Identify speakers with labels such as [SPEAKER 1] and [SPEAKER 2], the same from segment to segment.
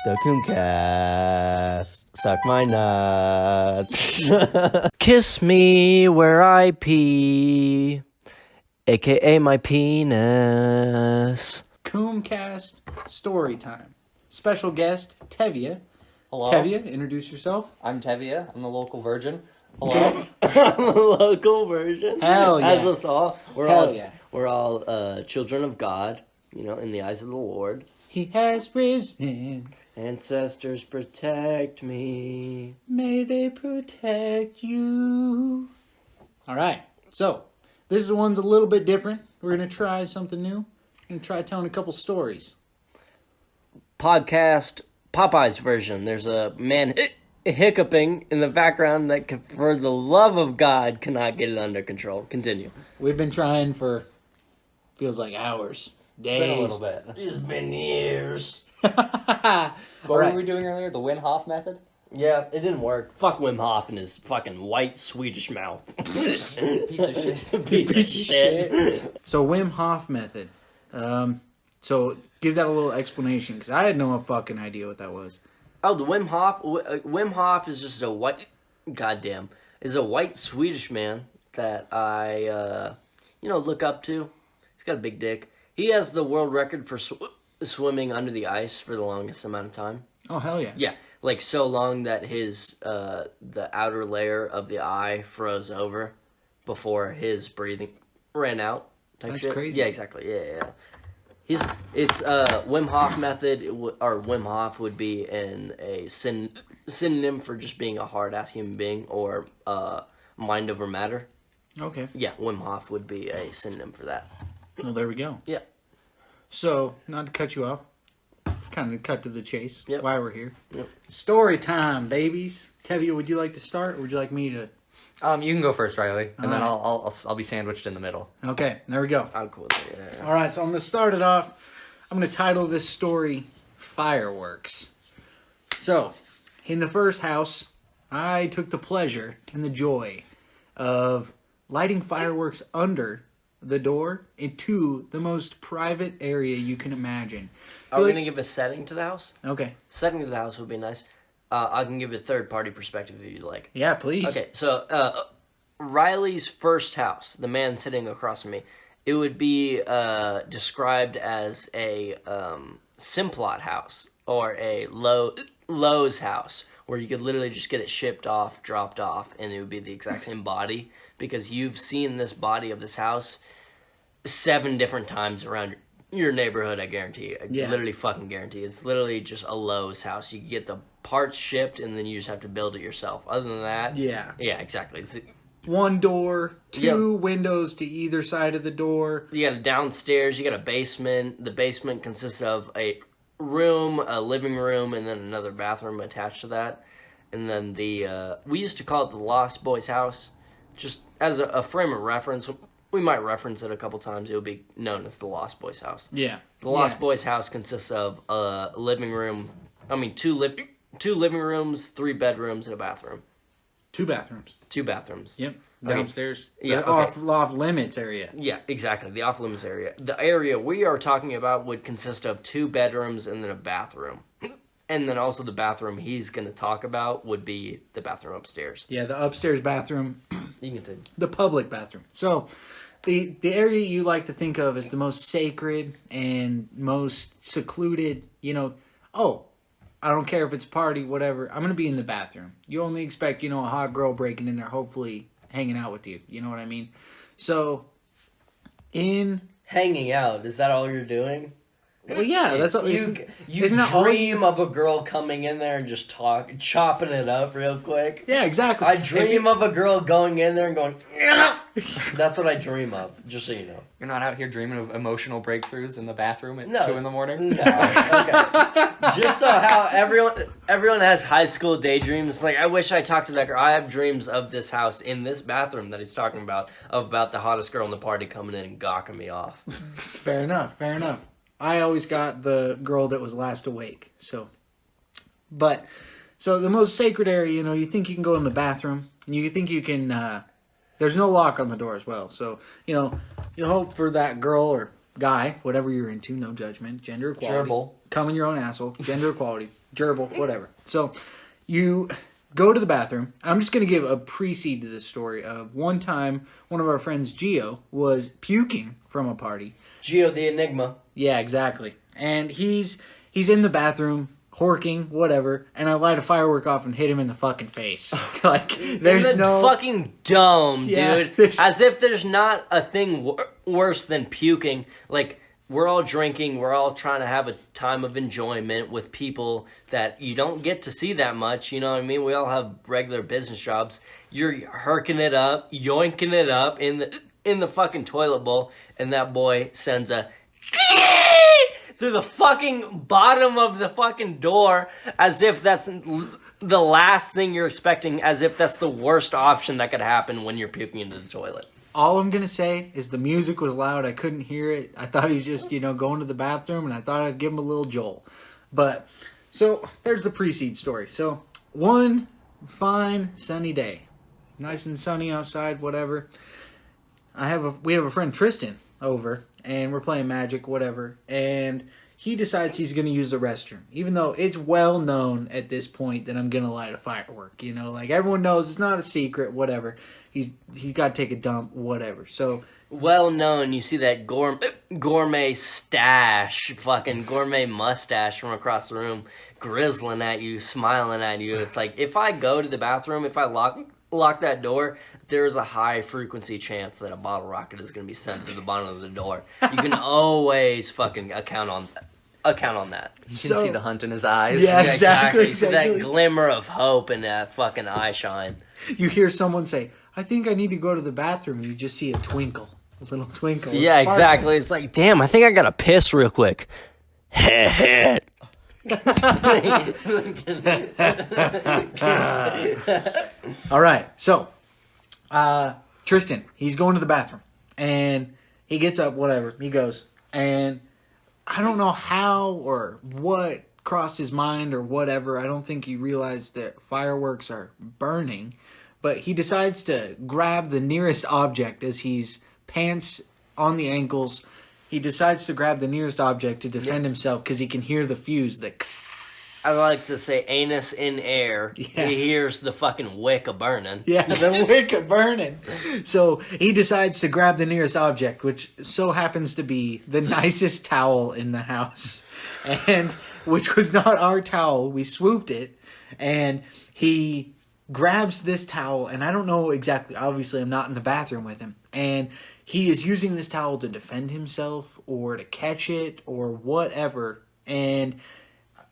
[SPEAKER 1] The Coomcast. Suck my nuts.
[SPEAKER 2] Kiss me where I pee, aka my penis.
[SPEAKER 3] Coomcast story time. Special guest Tevye.
[SPEAKER 4] Hello.
[SPEAKER 3] Tevye, introduce yourself.
[SPEAKER 4] I'm Tevye. I'm the local virgin. Hello.
[SPEAKER 1] I'm a local version.
[SPEAKER 3] Hell yeah.
[SPEAKER 1] As us all.
[SPEAKER 3] Yeah.
[SPEAKER 1] We're all children of God, in the eyes of the Lord.
[SPEAKER 3] He has risen.
[SPEAKER 1] Ancestors protect me.
[SPEAKER 3] May they protect you. All right. So, this one's a little bit different. We're going to try something new. We're going to try telling a couple stories.
[SPEAKER 1] Podcast Popeye's version. There's a man hiccuping in the background that, for the love of God, cannot get it under control. Continue.
[SPEAKER 3] We've been trying for, feels like hours, days.
[SPEAKER 4] Been a little bit.
[SPEAKER 1] It's been years.
[SPEAKER 4] What were we doing earlier? The Wim Hof method?
[SPEAKER 1] Yeah, it didn't work. Fuck Wim Hof and his fucking white Swedish mouth.
[SPEAKER 4] Piece of shit.
[SPEAKER 1] Piece of shit.
[SPEAKER 3] So, Wim Hof method. So, give that a little explanation, because I had no fucking idea what that was.
[SPEAKER 1] Oh, the Wim Hof. Wim Hof is just a white. Goddamn, is a white Swedish man that I, look up to. He's got a big dick. He has the world record for swimming under the ice for the longest amount of time.
[SPEAKER 3] Oh, hell yeah.
[SPEAKER 1] Yeah, like so long that his the outer layer of the eye froze over before his breathing ran out.
[SPEAKER 3] That's
[SPEAKER 1] shit.
[SPEAKER 3] crazy.
[SPEAKER 1] Yeah, exactly. Yeah. It's Wim Hof method, or Wim Hof would be a synonym for just being a hard ass human being, or mind over matter.
[SPEAKER 3] Okay.
[SPEAKER 1] Yeah, Wim Hof would be a synonym for that.
[SPEAKER 3] Well, there we go.
[SPEAKER 1] Yeah.
[SPEAKER 3] So, not to cut you off, kind of cut to the chase.
[SPEAKER 1] Yep.
[SPEAKER 3] Why we're here.
[SPEAKER 1] Yep.
[SPEAKER 3] Story time, babies. Tevye, would you like to start, or would you like me to?
[SPEAKER 4] You can go first, Riley, and then
[SPEAKER 3] Alright.
[SPEAKER 4] I'll be sandwiched in the middle.
[SPEAKER 3] Okay, there we go.
[SPEAKER 1] I'm cool with it. Yeah.
[SPEAKER 3] All right, so I'm going to start it off. I'm going to title this story Fireworks. So, in the first house, I took the pleasure and the joy of lighting fireworks under the door into the most private area you can imagine.
[SPEAKER 1] Are we going to give a setting to the house?
[SPEAKER 3] Okay.
[SPEAKER 1] Setting to the house would be nice. I can give you a third-party perspective if you'd like.
[SPEAKER 3] Yeah, please.
[SPEAKER 1] Okay, so Riley's first house, the man sitting across from me, it would be described as a Simplot house or a Lowe's house, where you could literally just get it shipped off, dropped off, and it would be the exact same body, because you've seen this body of this house 7 different times around your neighborhood, I guarantee. I literally fucking guarantee. It's literally just a Lowe's house. You get the parts shipped, and then you just have to build it yourself. Other than that...
[SPEAKER 3] Yeah.
[SPEAKER 1] Yeah, exactly. It's,
[SPEAKER 3] one door, 2 windows to either side of the door.
[SPEAKER 1] you got a downstairs, you got a basement. The basement consists of a room, a living room, and then another bathroom attached to that. And then we used to call it the Lost Boys house. Just as a frame of reference, we might reference it a couple times. It would be known as the Lost Boys house.
[SPEAKER 3] Yeah.
[SPEAKER 1] The Lost Boys house consists of a living room, 2 living rooms, 3 bedrooms, and a bathroom.
[SPEAKER 3] 2 bathrooms.
[SPEAKER 1] 2 bathrooms.
[SPEAKER 3] Yep.
[SPEAKER 1] Okay.
[SPEAKER 3] Downstairs.
[SPEAKER 1] Yeah,
[SPEAKER 3] The
[SPEAKER 1] okay.
[SPEAKER 3] off limits area.
[SPEAKER 1] Yeah, exactly. The off-limits area. The area we are talking about would consist of 2 bedrooms and then a bathroom. And then also the bathroom he's going to talk about would be the bathroom upstairs.
[SPEAKER 3] Yeah, the upstairs bathroom.
[SPEAKER 1] You can take...
[SPEAKER 3] The public bathroom. So, the area you like to think of as the most sacred and most secluded, I don't care if it's a party, whatever. I'm going to be in the bathroom. You only expect, a hot girl breaking in there, hopefully hanging out with you. You know what I mean? So,
[SPEAKER 1] Hanging out, is that all you're doing?
[SPEAKER 3] Well, yeah, that's what...
[SPEAKER 1] You
[SPEAKER 3] isn't that all
[SPEAKER 1] dream of a girl coming in there and just chopping it up real quick?
[SPEAKER 3] Yeah, exactly.
[SPEAKER 1] I dream of a girl going in there and going, yeah! That's what I dream of, just so you know.
[SPEAKER 4] You're not out here dreaming of emotional breakthroughs in the bathroom at 2 in the morning?
[SPEAKER 1] No, okay. Just so how everyone has high school daydreams. Like, I wish I talked to that girl. I have dreams of this house in this bathroom that he's talking about the hottest girl in the party coming in and gawking me off.
[SPEAKER 3] Fair enough. I always got the girl that was last awake. So the most sacred area, you think you can go in the bathroom, and you think you can, there's no lock on the door as well. So, you hope for that girl or guy, whatever you're into, no judgment, gender equality.
[SPEAKER 1] Gerbil.
[SPEAKER 3] Come in your own asshole, gender equality. gerbil, whatever. So you go to the bathroom. I'm just going to give a precede to this story of one time one of our friends, Gio, was puking from a party.
[SPEAKER 1] Geo the Enigma.
[SPEAKER 3] Yeah, exactly. And he's in the bathroom, horking, whatever, and I light a firework off and hit him in the fucking face. Like, there's
[SPEAKER 1] in the
[SPEAKER 3] no...
[SPEAKER 1] fucking dome,
[SPEAKER 3] Yeah,
[SPEAKER 1] dude. As if there's not a thing worse than puking. Like, we're all drinking, we're all trying to have a time of enjoyment with people that you don't get to see that much, you know what I mean? We all have regular business jobs. You're herking it up, yoinking it up in the fucking toilet bowl, and that boy sends a through the fucking bottom of the fucking door as if that's the last thing you're expecting, as if that's the worst option that could happen when you're puking into the toilet.
[SPEAKER 3] All I'm going to say is the music was loud. I couldn't hear it. I thought he was just, going to the bathroom, and I thought I'd give him a little jolt. But, so, there's the precede story. So, one fine, sunny day. Nice and sunny outside, whatever. We have a friend, Tristan, over, and we're playing Magic, whatever, and he decides he's going to use the restroom, even though it's well known at this point that I'm going to light a firework, like everyone knows it's not a secret, whatever. He's got to take a dump, whatever. So
[SPEAKER 1] well known, you see that gourmet stash, fucking gourmet mustache from across the room, grizzling at you, smiling at you. It's like, if I go to the bathroom, if I lock that door, there's a high frequency chance that a bottle rocket is going to be sent to the bottom of the door. You can always fucking account on that.
[SPEAKER 4] You can see the hunt in his eyes.
[SPEAKER 3] Yeah, exactly.
[SPEAKER 1] You see that glimmer of hope in that fucking eye shine.
[SPEAKER 3] You hear someone say, I think I need to go to the bathroom, and you just see a twinkle, a little twinkle.
[SPEAKER 2] Yeah, exactly. It's like, damn, I think I gotta piss real quick.
[SPEAKER 3] All right, so Tristan, he's going to the bathroom, and he gets up, whatever, he goes, and I don't know how or what crossed his mind or whatever. I don't think he realized that fireworks are burning, but he decides to grab the nearest object as he's pants on the ankles. He decides to grab the nearest object to defend himself because he can hear the fuse,
[SPEAKER 1] I like to say anus in air.
[SPEAKER 3] Yeah.
[SPEAKER 1] He hears the fucking wick of burning.
[SPEAKER 3] Yeah, the wick of burning. So he decides to grab the nearest object, which so happens to be the nicest towel in the house. And which was not our towel. We swooped it. And he grabs this towel. And I don't know exactly. Obviously, I'm not in the bathroom with him. And he is using this towel to defend himself or to catch it or whatever. And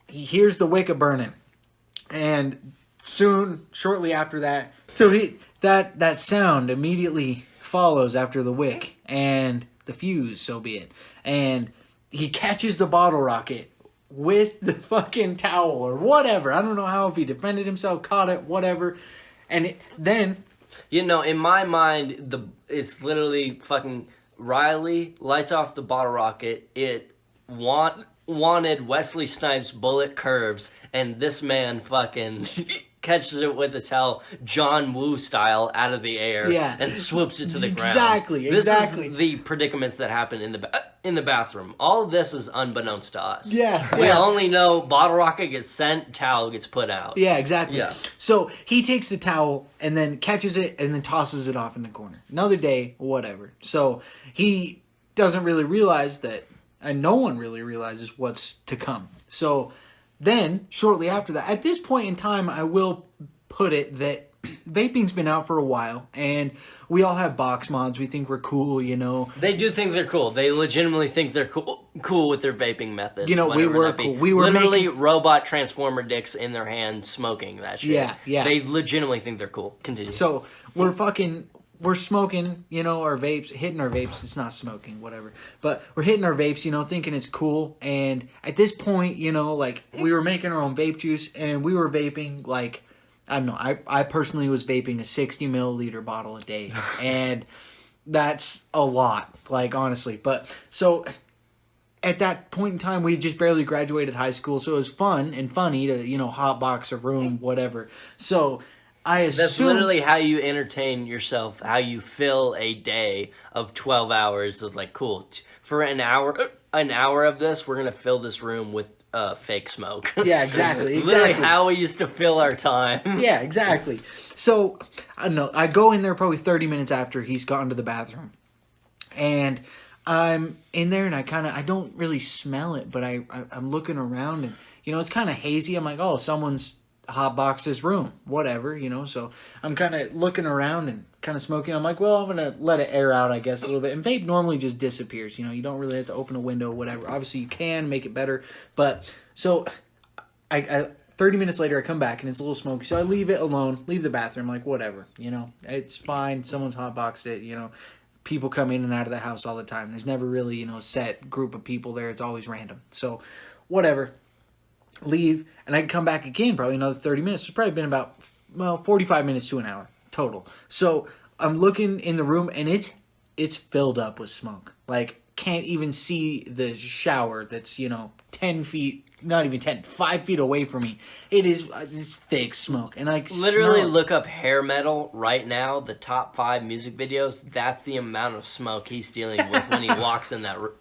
[SPEAKER 3] he hears the wick of burning, and shortly after that, so that sound immediately follows after the wick and the fuse, so be it. And he catches the bottle rocket with the fucking towel or whatever. I don't know how, if he defended himself, caught it, whatever. And then,
[SPEAKER 1] in my mind, it's literally fucking Riley lights off the bottle rocket. It wanted Wesley Snipes' bullet curves, and this man fucking catches it with a towel, John Woo style, out of the air, and swoops it to the ground.
[SPEAKER 3] Exactly.
[SPEAKER 1] This is the predicaments that happen in the bathroom. All of this is unbeknownst to us. We only know bottle rocket gets sent, towel gets put out.
[SPEAKER 3] Yeah, exactly.
[SPEAKER 1] Yeah.
[SPEAKER 3] So he takes the towel and then catches it and then tosses it off in the corner. Another day, whatever. So he doesn't really realize that, and no one really realizes what's to come. So then, shortly after that, at this point in time, I will put it that vaping's been out for a while, and we all have box mods. We think we're cool,
[SPEAKER 1] They do think they're cool. They legitimately think they're cool with their vaping methods.
[SPEAKER 3] We were cool. We were
[SPEAKER 1] literally robot transformer dicks in their hand smoking that shit.
[SPEAKER 3] Yeah.
[SPEAKER 1] They legitimately think they're cool. Continue.
[SPEAKER 3] So we're smoking, our vapes, hitting our vapes. It's not smoking, whatever. But we're hitting our vapes, thinking it's cool. And at this point, we were making our own vape juice, and we were vaping, I don't know. I personally was vaping a 60 milliliter bottle a day. And that's a lot, honestly. But so at that point in time, we just barely graduated high school. So it was fun and funny to, hotbox a room, whatever. So that's
[SPEAKER 1] literally how you entertain yourself, how you fill a day of 12 hours is cool. For an hour of this, we're going to fill this room with fake smoke.
[SPEAKER 3] Yeah, exactly.
[SPEAKER 1] Literally how we used to fill our time.
[SPEAKER 3] Yeah, exactly. So, I don't know. I go in there probably 30 minutes after he's gone to the bathroom. And I'm in there and I don't really smell it, but I'm looking around and, it's kind of hazy. I'm like, oh, someone's hotboxed this room, whatever, So I'm kind of looking around and kind of smoking. I'm like, well, I'm going to let it air out, I guess, a little bit. And vape normally just disappears, you don't really have to open a window, whatever. Obviously, you can make it better. But so I 30 minutes later, I come back and it's a little smoky. So I leave it alone, leave the bathroom, like, whatever, It's fine. Someone's hotboxed it, People come in and out of the house all the time. There's never really, a set group of people there. It's always random. So, whatever. Leave, and I can come back again probably another 30 minutes. It's probably been about, 45 minutes to an hour total. So, I'm looking in the room, and it's filled up with smoke. Like, can't even see the shower that's, 10 feet, not even 10, 5 feet away from me. It's thick smoke. And I
[SPEAKER 1] literally look up hair metal right now, the top 5 music videos. That's the amount of smoke he's dealing with when he walks in that room.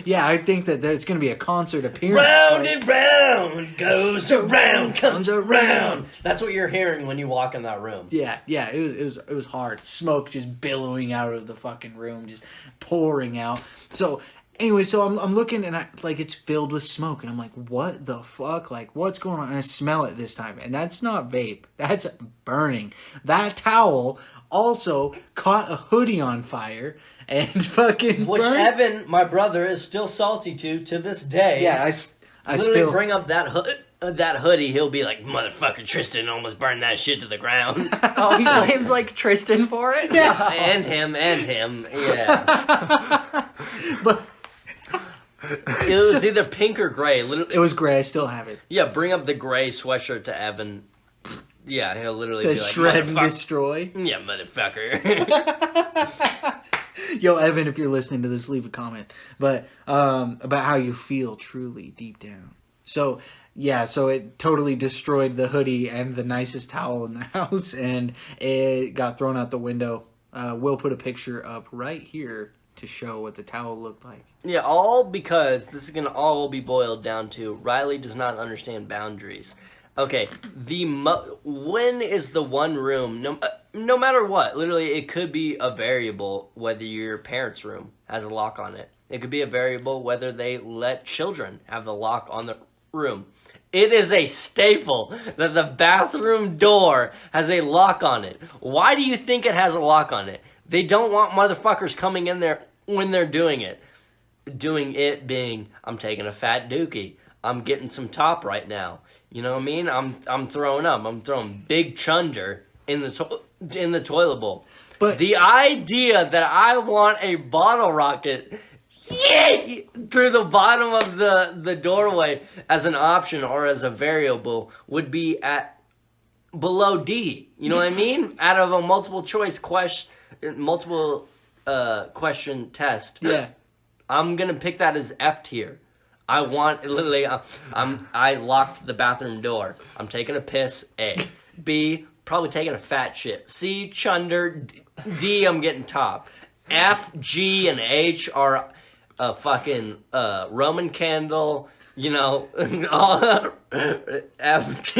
[SPEAKER 3] Yeah, I think that there's going to be a concert appearance.
[SPEAKER 1] Round and round, goes around, comes around. That's what you're hearing when you walk in that room.
[SPEAKER 3] Yeah, it was hard. Smoke just billowing out of the fucking room, just pouring out. So anyway, so I'm looking and it's filled with smoke, and I'm like, what the fuck? Like, what's going on? And I smell it this time, and that's not vape. That's burning. That towel also caught a hoodie on fire. And fucking
[SPEAKER 1] which
[SPEAKER 3] burn.
[SPEAKER 1] Evan, my brother, is still salty to this day.
[SPEAKER 3] Yeah, I
[SPEAKER 1] literally
[SPEAKER 3] still
[SPEAKER 1] bring up that hoodie. He'll be like, "Motherfucker, Tristan almost burned that shit to the ground."
[SPEAKER 4] Oh, he blames like Tristan for it.
[SPEAKER 3] Yeah,
[SPEAKER 1] and him. Yeah,
[SPEAKER 3] but
[SPEAKER 1] it was either pink or gray. Literally,
[SPEAKER 3] it was gray. I still have it.
[SPEAKER 1] Yeah, bring up the gray sweatshirt to Evan. Yeah, he'll literally be like,
[SPEAKER 3] "Shred and destroy."
[SPEAKER 1] Yeah, motherfucker.
[SPEAKER 3] Yo, Evan, if you're listening to this, leave a comment. But about how you feel truly deep down. So, yeah, so it totally destroyed the hoodie and the nicest towel in the house, and it got thrown out the window. We'll put a picture up right here to show what the towel looked like.
[SPEAKER 1] Yeah, all because this is going to all be boiled down to Riley does not understand boundaries. Okay, when is the one room, no matter what, literally it could be a variable whether your parents' room has a lock on it. It could be a variable whether they let children have the lock on the room. It is a staple that the bathroom door has a lock on it. Why do you think it has a lock on it? They don't want motherfuckers coming in there when they're doing it. Doing it being, I'm taking a fat dookie. I'm getting some top right now. You know what I mean? I'm throwing up. I'm throwing big chunder in the toilet bowl. But the idea that I want a bottle rocket through the bottom of the doorway as an option or as a variable would be at below D. You know what I mean? Out of a multiple question test.
[SPEAKER 3] Yeah.
[SPEAKER 1] I'm gonna pick that as F tier. I want literally. I locked the bathroom door. I'm taking a piss. A. B. Probably taking a fat shit. C. Chunder. D. I'm getting top. F. G. And H are a fucking Roman candle. All F.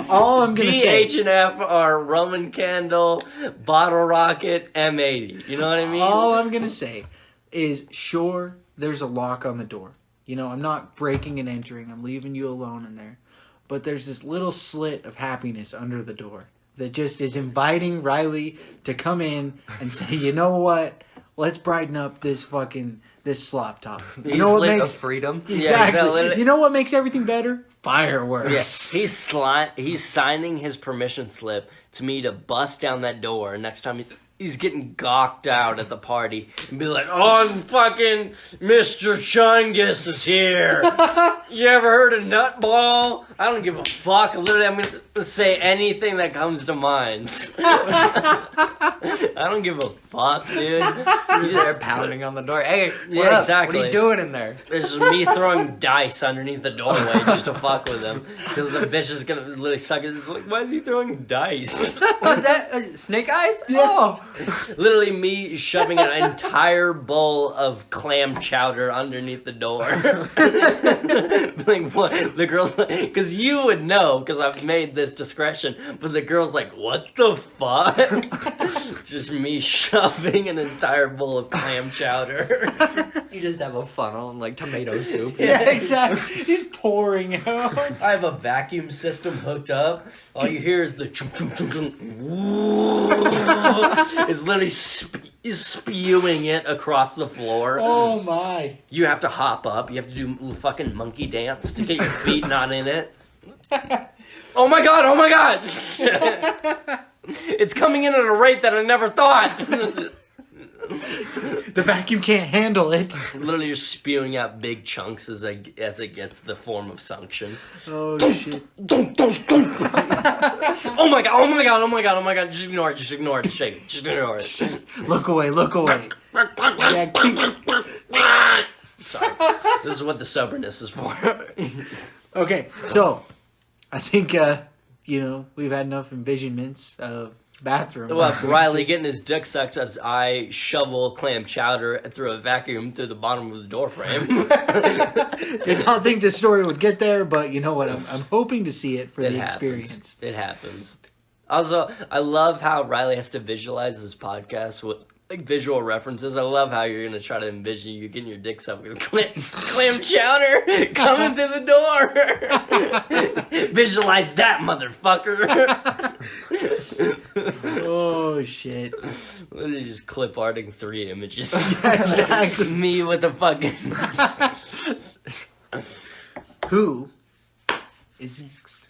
[SPEAKER 3] All I'm gonna
[SPEAKER 1] D,
[SPEAKER 3] say.
[SPEAKER 1] H, and F are Roman candle, bottle rocket, M80. You know what I mean?
[SPEAKER 3] All I'm gonna say is sure. There's a lock on the door. I'm not breaking and entering. I'm leaving you alone in there. But there's this little slit of happiness under the door that just is inviting Riley to come in and say, you know what? Let's brighten up this slop top. You know what makes
[SPEAKER 4] of freedom?
[SPEAKER 3] Exactly.
[SPEAKER 1] Yeah,
[SPEAKER 3] you know what makes everything better? Fireworks.
[SPEAKER 1] Yes. He's signing his permission slip to me to bust down that door. And next time he's getting gawked out at the party and be like, oh, fucking Mr. Chungus is here. You ever heard of Nutball? I don't give a fuck. Literally, I'm going to say anything that comes to mind. I don't give a fuck, dude.
[SPEAKER 4] He's there pounding on the door. Hey, what
[SPEAKER 1] Yeah,
[SPEAKER 4] up?
[SPEAKER 1] exactly.
[SPEAKER 4] What are you doing in there?
[SPEAKER 1] This is me throwing dice underneath the doorway just to fuck with him. Because the bitch is going to literally suck it. Like, why is he throwing dice?
[SPEAKER 4] What is that? Snake eyes?
[SPEAKER 3] Yeah.
[SPEAKER 4] Oh.
[SPEAKER 1] Literally me shoving an entire bowl of clam chowder underneath the door. Like, what? The girl's like, because you would know, because I've made this discretion, but the girl's like, what the fuck? Just me shoving an entire bowl of clam chowder.
[SPEAKER 4] You just have a funnel and like tomato soup.
[SPEAKER 3] Yeah, exactly. He's pouring out.
[SPEAKER 1] I have a vacuum system hooked up. All you hear is the chung chung chung chung. It's literally spewing it across the floor.
[SPEAKER 3] Oh my.
[SPEAKER 1] You have to hop up. You have to do fucking monkey dance to get your feet not in it. Oh my god, oh my god! It's coming in at a rate that I never thought.
[SPEAKER 3] The vacuum can't handle it.
[SPEAKER 1] Literally just spewing out big chunks as it gets the form of suction.
[SPEAKER 3] Oh shit.
[SPEAKER 1] Oh my god, oh my god, oh my god, oh my god. Just ignore it, just ignore it, just shake it, just ignore it.
[SPEAKER 3] Look away, look away. Yeah,
[SPEAKER 1] Sorry. This is what the soberness is for.
[SPEAKER 3] okay, so I think we've had enough envisionments of bathroom.
[SPEAKER 1] Well, Riley getting his dick sucked as I shovel clam chowder through a vacuum through the bottom of the door frame.
[SPEAKER 3] Did not think this story would get there, but you know what? I'm hoping to see it for the experience.
[SPEAKER 1] It happens. Also, I love how Riley has to visualize this podcast with like visual references. I love how you're gonna try to envision you getting your dick sucked with clam chowder coming through the door. Visualize that, motherfucker.
[SPEAKER 3] Oh shit!
[SPEAKER 1] Literally just clip arting 3 images.
[SPEAKER 3] Exactly.
[SPEAKER 1] Me with the fucking.
[SPEAKER 3] Who is next?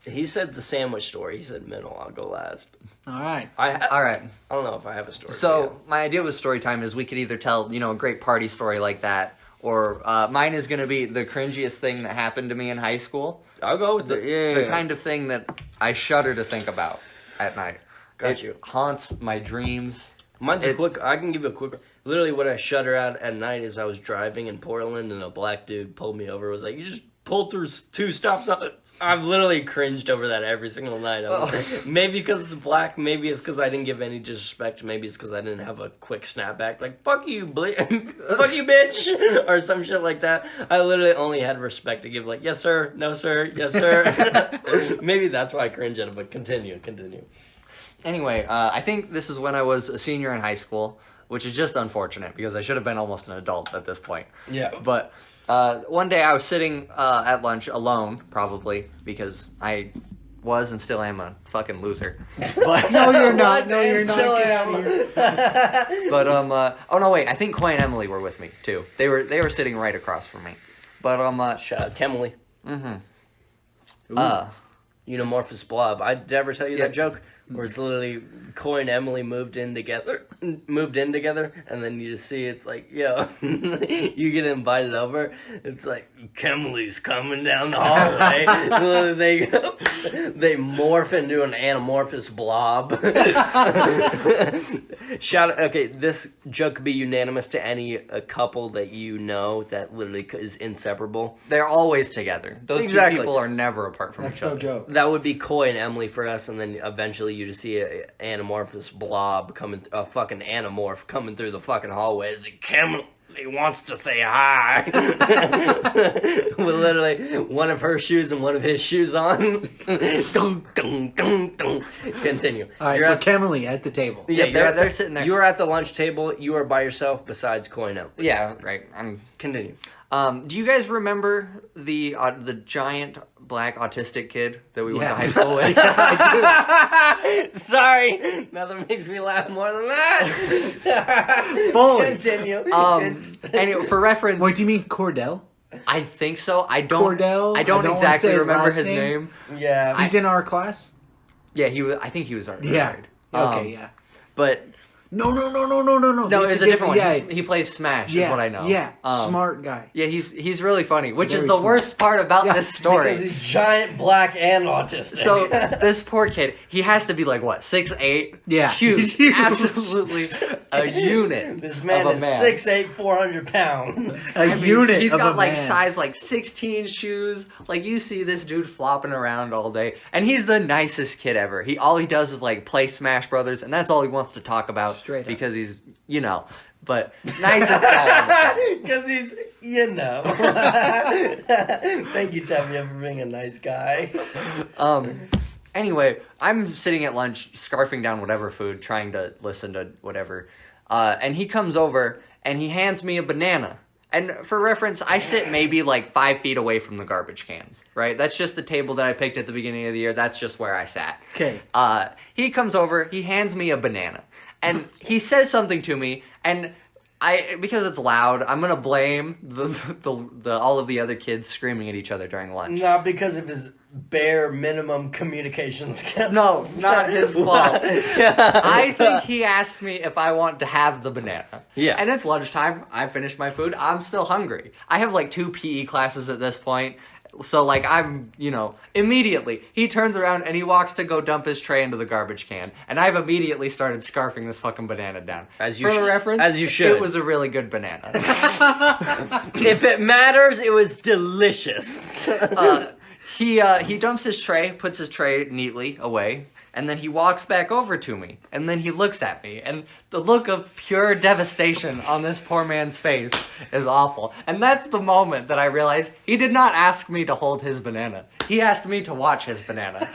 [SPEAKER 1] He said the sandwich story. He said middle. I'll go last.
[SPEAKER 3] All right.
[SPEAKER 4] All right.
[SPEAKER 1] I don't know if I have a story.
[SPEAKER 4] So my idea with story time is we could either tell, a great party story like that, or mine is going to be the cringiest thing that happened to me in high school.
[SPEAKER 1] I'll go with
[SPEAKER 4] the kind of thing that I shudder to think about at night.
[SPEAKER 1] Got you.
[SPEAKER 4] Haunts my dreams.
[SPEAKER 1] Mine's a quick. I can give you a quick. Literally, what I shudder at night is I was driving in Portland and a black dude pulled me over. Was like, you just pulled through 2 stop signs. I've literally cringed over that every single night. Maybe because it's black. Maybe it's because I didn't give any disrespect. Maybe it's because I didn't have a quick snapback. Like, fuck you, fuck you, bitch. Or some shit like that. I literally only had respect to give, like, yes, sir. No, sir. Yes, sir. Maybe that's why I cringe at it, but continue.
[SPEAKER 4] Anyway, I think this is when I was a senior in high school, which is just unfortunate because I should have been almost an adult at this point.
[SPEAKER 1] Yeah.
[SPEAKER 4] But one day I was sitting at lunch alone, probably, because I was and still am a fucking loser. But
[SPEAKER 3] No, you're not. No, you're
[SPEAKER 1] Still
[SPEAKER 3] not.
[SPEAKER 1] am.
[SPEAKER 4] But oh no, wait, I think Coy and Emily were with me too. They were sitting right across from me. But
[SPEAKER 1] Shout out Kemley.
[SPEAKER 4] mm-hmm.
[SPEAKER 1] Unomorphous blob. I did ever tell you that joke? Where it's literally Coy and Emily moved in together, and then you just see it's like, yo, you get invited over. It's like Kemley's coming down the hallway. they morph into an anamorphous blob. Okay, this joke could be unanimous to any couple that you know that literally is inseparable.
[SPEAKER 4] They're always together. Those two people are never apart from each other.
[SPEAKER 3] No joke.
[SPEAKER 1] That would be Coy and Emily for us, and then eventually you just see an anamorphous blob a fucking anamorph coming through the fucking hallway. It's like, Kemley wants to say hi. With literally one of her shoes and one of his shoes on. Dun, dun, dun, dun. Continue.
[SPEAKER 3] All right, so Kemley at the table.
[SPEAKER 1] Yeah,
[SPEAKER 4] Yep, they're sitting there.
[SPEAKER 1] You are at the lunch table. You are by yourself besides Coy and Emily.
[SPEAKER 4] Yeah, right.
[SPEAKER 1] Continue.
[SPEAKER 4] Do you guys remember the giant black autistic kid that we went to high school with?
[SPEAKER 1] Sorry, nothing makes me laugh more than that.
[SPEAKER 3] Fully.
[SPEAKER 1] Continue.
[SPEAKER 4] Anyway, for reference,
[SPEAKER 3] Wait, do you mean Cordell?
[SPEAKER 4] I think so. I don't
[SPEAKER 3] Cordell?
[SPEAKER 4] I don't
[SPEAKER 3] wanna
[SPEAKER 4] exactly
[SPEAKER 3] say his
[SPEAKER 4] remember
[SPEAKER 3] last
[SPEAKER 4] his name.
[SPEAKER 1] Yeah.
[SPEAKER 3] He's in our class?
[SPEAKER 4] Yeah, he was. I think he was already
[SPEAKER 3] Yeah.
[SPEAKER 4] retired.
[SPEAKER 3] Okay, yeah.
[SPEAKER 4] But
[SPEAKER 3] No.
[SPEAKER 4] No, it's a different one.
[SPEAKER 3] Yeah,
[SPEAKER 4] He plays Smash,
[SPEAKER 3] yeah,
[SPEAKER 4] is what I know.
[SPEAKER 3] Yeah,
[SPEAKER 4] Um,
[SPEAKER 3] smart guy.
[SPEAKER 4] Yeah, he's really funny, which is
[SPEAKER 3] Very
[SPEAKER 4] the
[SPEAKER 3] smart.
[SPEAKER 4] worst part about
[SPEAKER 3] Yeah,
[SPEAKER 4] this story.
[SPEAKER 1] Because he's giant, black, and autistic.
[SPEAKER 4] So this poor kid, he has to be like what, 6'8"?
[SPEAKER 3] Yeah.
[SPEAKER 4] Huge,
[SPEAKER 3] Huge.
[SPEAKER 4] absolutely a unit.
[SPEAKER 1] This man
[SPEAKER 4] of a
[SPEAKER 1] is
[SPEAKER 4] man.
[SPEAKER 1] 6'8", 400 pounds.
[SPEAKER 3] A unit.
[SPEAKER 4] He's
[SPEAKER 3] of
[SPEAKER 4] got
[SPEAKER 3] a
[SPEAKER 4] like
[SPEAKER 3] man.
[SPEAKER 4] size like 16 shoes. Like you see this dude flopping around all day, and he's the nicest kid ever. All he does is like play Smash Brothers, and that's all he wants to talk about.
[SPEAKER 3] Straight up.
[SPEAKER 4] Because he's but nicest guy on the planet.
[SPEAKER 1] Because he's, Thank you, Tevye, for being a nice guy.
[SPEAKER 4] Anyway, I'm sitting at lunch, scarfing down whatever food, trying to listen to whatever. And he comes over and he hands me a banana. And for reference, I sit maybe like 5 feet away from the garbage cans, right? That's just the table that I picked at the beginning of the year. That's just where I sat.
[SPEAKER 3] Okay.
[SPEAKER 4] He comes over, he hands me a banana. And he says something to me, and because it's loud, I'm gonna blame the all of the other kids screaming at each other during lunch.
[SPEAKER 1] Not because of his bare minimum communication skills.
[SPEAKER 4] No, not his fault. I think he asked me if I want to have the banana.
[SPEAKER 1] Yeah.
[SPEAKER 4] And it's lunchtime. I finished my food. I'm still hungry. I have like 2 PE classes at this point. So like I'm, immediately he turns around and he walks to go dump his tray into the garbage can, and I've immediately started scarfing this fucking banana down.
[SPEAKER 1] As you
[SPEAKER 4] For
[SPEAKER 1] should.
[SPEAKER 4] reference,
[SPEAKER 1] As you should.
[SPEAKER 4] It was a really good banana.
[SPEAKER 1] If it matters, it was delicious.
[SPEAKER 4] He dumps his tray, puts his tray neatly away, and then he walks back over to me, and then he looks at me, and the look of pure devastation on this poor man's face is awful. And that's the moment that I realized he did not ask me to hold his banana. He asked me to watch his banana.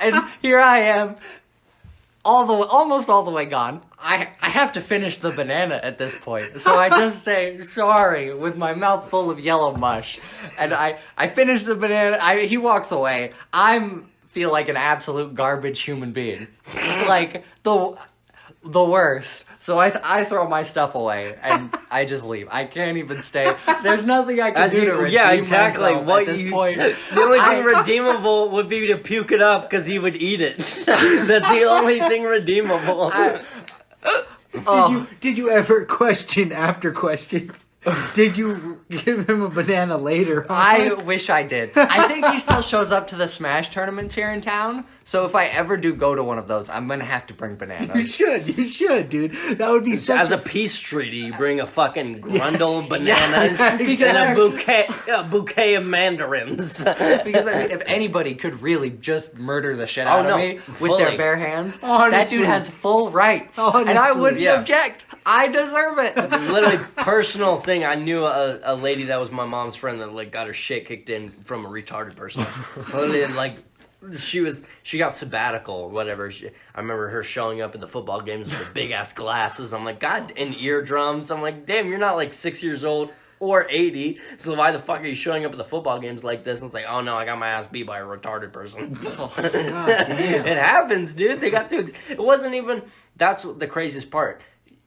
[SPEAKER 4] And here I am, almost all the way gone. I have to finish the banana at this point. So I just say sorry with my mouth full of yellow mush. And I finish the banana. He walks away. Feel like an absolute garbage human being. Like the worst. So I throw my stuff away and I just leave. I can't even stay. There's nothing I can do to redeem myself at this point.
[SPEAKER 1] The only thing redeemable would be to puke it up because he would eat it. That's the only thing redeemable.
[SPEAKER 3] Did you ever question after question? Did you give him a banana later on?
[SPEAKER 4] I wish I did. I think he still shows up to the Smash tournaments here in town. So if I ever do go to one of those, I'm going to have to bring bananas.
[SPEAKER 3] You should, dude. That would be such
[SPEAKER 1] As a peace treaty, you bring a fucking grundle of bananas
[SPEAKER 3] Yeah,
[SPEAKER 1] and
[SPEAKER 3] exactly.
[SPEAKER 1] a bouquet of mandarins.
[SPEAKER 4] Because if anybody could really just murder the shit out of me with
[SPEAKER 1] fully.
[SPEAKER 4] their bare hands, that
[SPEAKER 3] Honestly.
[SPEAKER 4] dude has full rights. And I
[SPEAKER 3] Honestly,
[SPEAKER 4] wouldn't
[SPEAKER 1] yeah.
[SPEAKER 4] object. I deserve it.
[SPEAKER 1] Literally personal thing. I knew a lady that was my mom's friend that like got her shit kicked in from a retarded person. Literally, like she got sabbatical or whatever. I remember her showing up at the football games with big ass glasses. I'm like, God, and eardrums. I'm like, damn, you're not like 6 years old or 80. So why the fuck are you showing up at the football games like this? And it's like, oh no, I got my ass beat by a retarded person.
[SPEAKER 3] damn.
[SPEAKER 1] It happens, dude. They got too. It wasn't even. That's what the craziest part.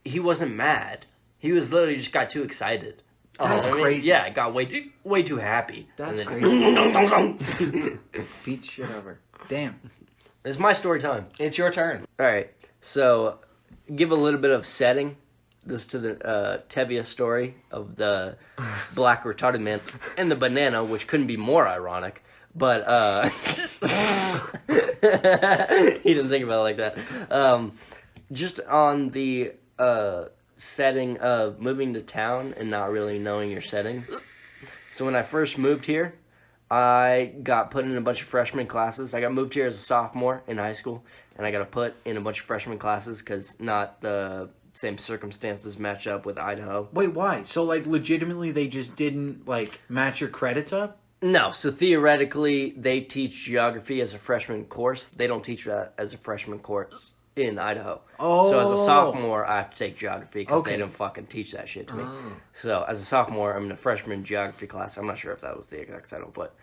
[SPEAKER 1] He wasn't mad. He was literally just got too excited.
[SPEAKER 3] That's crazy.
[SPEAKER 1] Yeah, I got way too happy.
[SPEAKER 3] That's
[SPEAKER 1] And
[SPEAKER 3] crazy. Beat the shit over. Damn.
[SPEAKER 1] It's my story time.
[SPEAKER 4] It's your turn.
[SPEAKER 1] All right, so give a little bit of setting just to the Tevye story of the black retarded man and the banana, which couldn't be more ironic. But he didn't think about it like that. Just on the setting of moving to town and not really knowing your settings. So when I first moved here, I got put in a bunch of freshman classes. I got moved here as a sophomore in high school, and I got put in a bunch of freshman classes because not the same circumstances match up with Idaho.
[SPEAKER 3] Wait, why? So, like, legitimately they just didn't, like, match your credits up?
[SPEAKER 1] No, so theoretically, they teach geography as a freshman course. They don't teach that as a freshman course in Idaho.
[SPEAKER 3] Oh.
[SPEAKER 1] So as a sophomore, I have to take geography because
[SPEAKER 3] Okay.
[SPEAKER 1] they didn't fucking teach that shit to me. So as a sophomore, I'm in a freshman geography class. I'm not sure if that was the exact title, but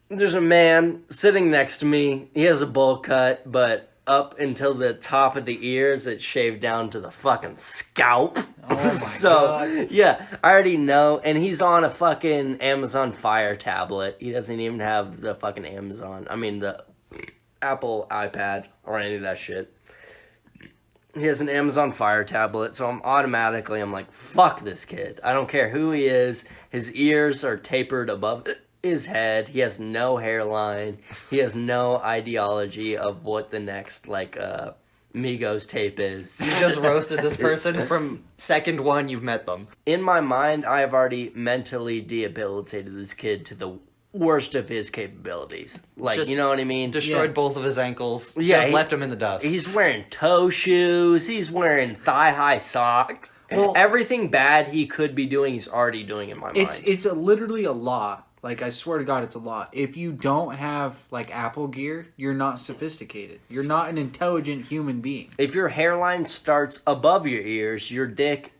[SPEAKER 1] there's a man sitting next to me. He has a bowl cut, but up until the top of the ears, it's shaved down to the fucking scalp.
[SPEAKER 3] Oh my
[SPEAKER 1] So,
[SPEAKER 3] God.
[SPEAKER 1] yeah, I already know. And he's on a fucking Amazon Fire tablet. He doesn't even have the fucking the Apple iPad or any of that shit. He has an Amazon Fire tablet, so I'm like, fuck this kid. I don't care who he is. His ears are tapered above his head. He has no hairline. He has no ideology of what the next, Migos tape is.
[SPEAKER 4] You just roasted this person from second one you've met them.
[SPEAKER 1] In my mind, I have already mentally debilitated this kid to the worst of his capabilities.
[SPEAKER 4] Just
[SPEAKER 1] you know what I mean?
[SPEAKER 4] Destroyed both of his ankles.
[SPEAKER 1] Yeah,
[SPEAKER 4] Just left him in the dust.
[SPEAKER 1] He's wearing toe shoes. He's wearing thigh-high socks.
[SPEAKER 3] Well,
[SPEAKER 1] everything bad he could be doing, he's already doing in my mind.
[SPEAKER 3] It's literally a law. I swear to God, it's a law. If you don't have, Apple gear, you're not sophisticated. You're not an intelligent human being.
[SPEAKER 1] If your hairline starts above your ears, your dick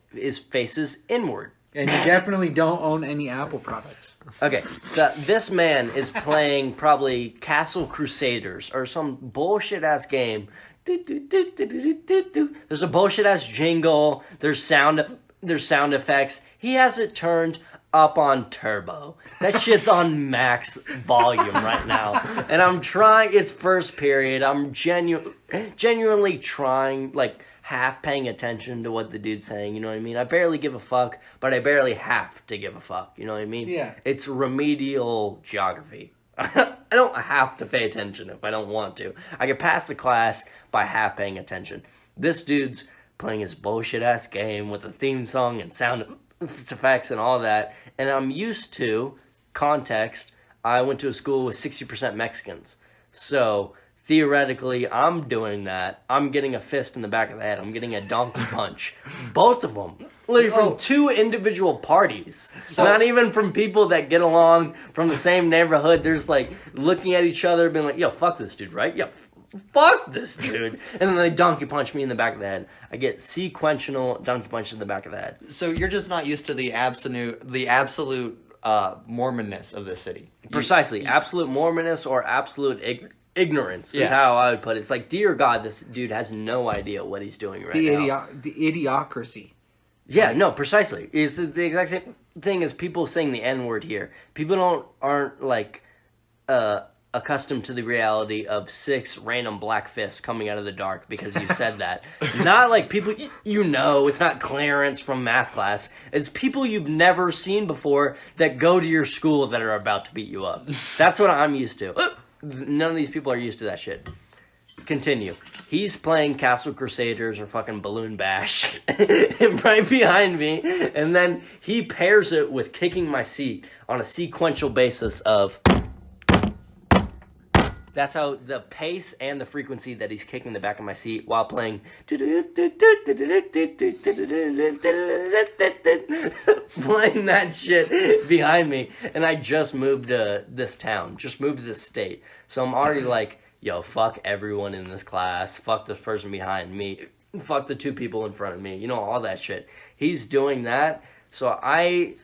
[SPEAKER 1] faces inward.
[SPEAKER 3] And you definitely don't own any Apple products.
[SPEAKER 1] Okay, so this man is playing probably Castle Crusaders or some bullshit-ass game. There's a bullshit-ass jingle. There's sound effects. He has it turned up on turbo. That shit's on max volume right now. And I'm trying, it's first period. I'm genuinely trying, half paying attention to what the dude's saying, you know what I mean? I barely give a fuck, but I barely have to give a fuck, you know what I mean?
[SPEAKER 3] Yeah.
[SPEAKER 1] It's remedial geography. I don't have to pay attention if I don't want to. I can pass the class by half paying attention. This dude's playing his bullshit-ass game with a theme song and sound effects and all that, and I'm used to context. I went to a school with 60% Mexicans, so theoretically I'm doing that. I'm getting a fist in the back of the head. I'm getting a donkey punch, both of them, from two individual parties. So, not even from people that get along from the same neighborhood. There's looking at each other, being like, "Yo, fuck this dude, right? Yo, fuck this dude," and then they donkey punch me in the back of the head. I get sequential donkey punches in the back of the head.
[SPEAKER 4] So you're just not used to the absolute Mormonness of this city.
[SPEAKER 1] Precisely. Absolute Mormonness or absolute ignorance is how I would put it. It's like, dear God, this dude has no idea what he's doing right now.
[SPEAKER 3] The idiocracy.
[SPEAKER 1] Yeah, no, precisely. It's the exact same thing as people saying the N-word here. People aren't accustomed to the reality of 6 random black fists coming out of the dark because you said that. Not like people it's not Clarence from math class. It's people you've never seen before that go to your school that are about to beat you up. That's what I'm used to. None of these people are used to that shit. Continue. He's playing Castle Crusaders or fucking Balloon Bash right behind me, and then he pairs it with kicking my seat on a sequential basis of... That's how the pace and the frequency that he's kicking the back of my seat while playing playing that shit behind me. And I just moved to this town, just moved to this state. So I'm already like, yo, fuck everyone in this class. Fuck this person behind me. Fuck the 2 people in front of me. You know, all that shit. He's doing that. So I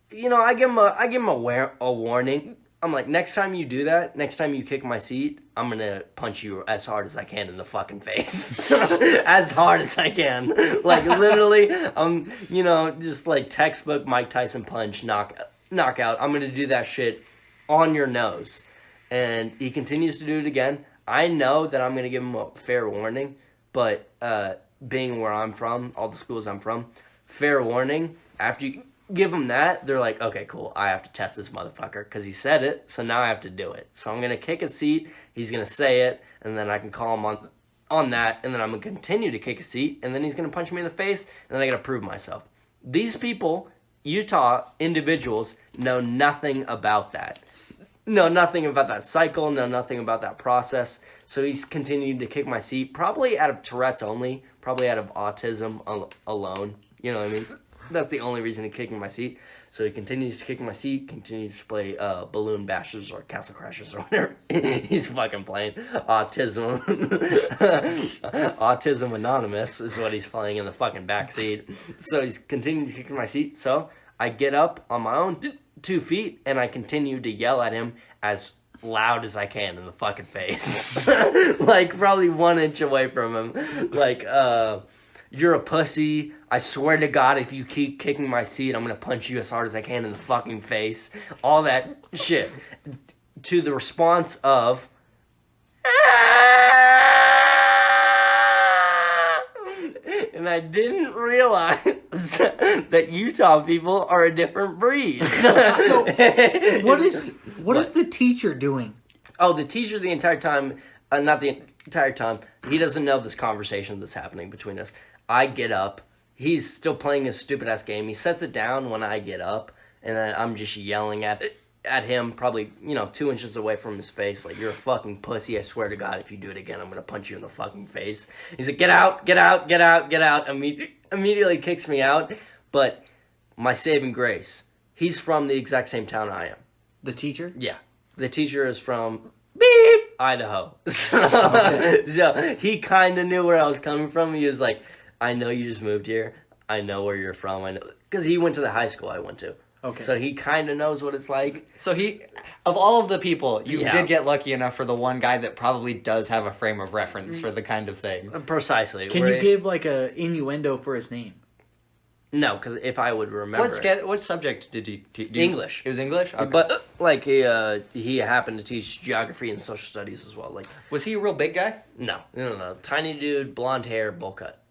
[SPEAKER 1] give him a warning. I'm like, next time you do that, next time you kick my seat, I'm going to punch you as hard as I can in the fucking face. As hard as I can. Literally, just textbook Mike Tyson punch, knockout. I'm going to do that shit on your nose. And he continues to do it again. I know that I'm going to give him a fair warning, but being where I'm from, all the schools I'm from, fair warning, after you give him that, they're like, okay, cool, I have to test this motherfucker because he said it, so now I have to do it. So I'm going to kick a seat, he's going to say it, and then I can call him on that, and then I'm going to continue to kick a seat, and then he's going to punch me in the face, and then I got to prove myself. These people, Utah individuals, know nothing about that. Know nothing about that cycle, know nothing about that process. So he's continuing to kick my seat, probably out of Tourette's only, probably out of autism alone. You know what I mean? That's the only reason he's kicking my seat. So he continues to kick my seat, continues to play Balloon Bashers or Castle Crashers or whatever he's fucking playing. Autism. Autism Anonymous is what he's playing in the fucking backseat. So he's continuing to kick my seat. So I get up on my own 2 feet and I continue to yell at him as loud as I can in the fucking face. Probably 1 inch away from him. You're a pussy. I swear to God, if you keep kicking my seat, I'm going to punch you as hard as I can in the fucking face. All that shit. To the response of... and I didn't realize that Utah people are a different breed.
[SPEAKER 3] So, what is the teacher doing?
[SPEAKER 1] Oh, the teacher the entire time, not the entire time, he doesn't know this conversation that's happening between us. I get up. He's still playing his stupid-ass game. He sets it down when I get up, and then I'm just yelling at him, probably, 2 inches away from his face, like, you're a fucking pussy. I swear to God, if you do it again, I'm going to punch you in the fucking face. He's like, get out, get out, get out, get out. Immediately kicks me out. But my saving grace, he's from the exact same town I am.
[SPEAKER 3] The teacher?
[SPEAKER 1] Yeah. The teacher is from beep, Idaho. So he kind of knew where I was coming from. He was like, I know you just moved here. I know where you're from. I know, because he went to the high school I went to.
[SPEAKER 3] Okay.
[SPEAKER 1] So he kind of knows what it's like.
[SPEAKER 4] So of all of the people, you
[SPEAKER 1] Yeah.
[SPEAKER 4] did get lucky enough for the one guy that probably does have a frame of reference for the kind of thing.
[SPEAKER 1] Precisely.
[SPEAKER 3] Can you give like a innuendo for his name?
[SPEAKER 1] No, because if I would remember
[SPEAKER 4] What subject did you teach?
[SPEAKER 1] English.
[SPEAKER 4] It was English? Okay.
[SPEAKER 1] But, like, he happened to teach geography and social studies as well. Like,
[SPEAKER 4] was he a real big guy?
[SPEAKER 1] no. Tiny dude, blonde hair, bowl cut.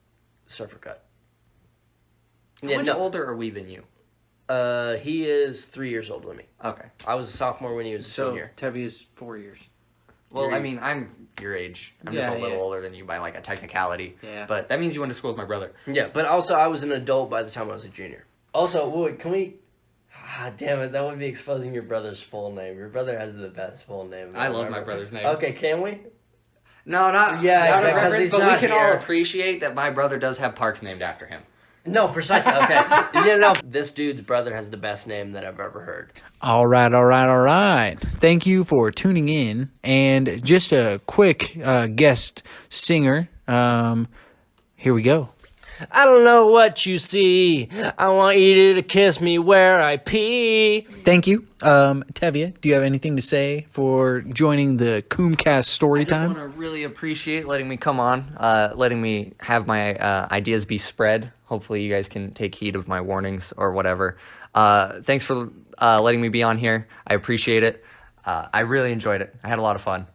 [SPEAKER 1] Surfer cut.
[SPEAKER 4] How much older are we than you?
[SPEAKER 1] He is 3 years older than me.
[SPEAKER 4] Okay.
[SPEAKER 1] I was a sophomore when he was a
[SPEAKER 3] So
[SPEAKER 1] senior.
[SPEAKER 3] Tevye is 4 years.
[SPEAKER 4] Well, I mean, I'm your age. I'm just a
[SPEAKER 3] Yeah,
[SPEAKER 4] little
[SPEAKER 3] yeah.
[SPEAKER 4] older than you by, like, a technicality.
[SPEAKER 3] Yeah.
[SPEAKER 4] But that means you went to school with my brother.
[SPEAKER 1] Yeah, but also I was an adult by the time I was a junior. Also, wait, can we... damn it, that would be exposing your brother's full name. Your brother has the best full name.
[SPEAKER 4] I love my brother's name.
[SPEAKER 1] Okay, can we?
[SPEAKER 4] No, not
[SPEAKER 1] Yeah,
[SPEAKER 4] not
[SPEAKER 1] exactly,
[SPEAKER 4] a
[SPEAKER 1] 'cause
[SPEAKER 4] reference,
[SPEAKER 1] he's
[SPEAKER 4] but we
[SPEAKER 1] not
[SPEAKER 4] can
[SPEAKER 1] here.
[SPEAKER 4] all appreciate that my brother does have parks named after him.
[SPEAKER 1] No, precisely. Okay. This dude's brother has the best name that I've ever heard.
[SPEAKER 3] All right. Thank you for tuning in. And just a quick guest singer. Here we go.
[SPEAKER 2] I don't know what you see. I want you to kiss me where I pee.
[SPEAKER 3] Thank you. Tevye, do you have anything to say for joining the Coomcast story
[SPEAKER 4] I just
[SPEAKER 3] time?
[SPEAKER 4] want to really appreciate letting me come on, letting me have my ideas be spread. Hopefully you guys can take heed of my warnings or whatever. Thanks for letting me be on here. I appreciate it. I really enjoyed it. I had a lot of fun.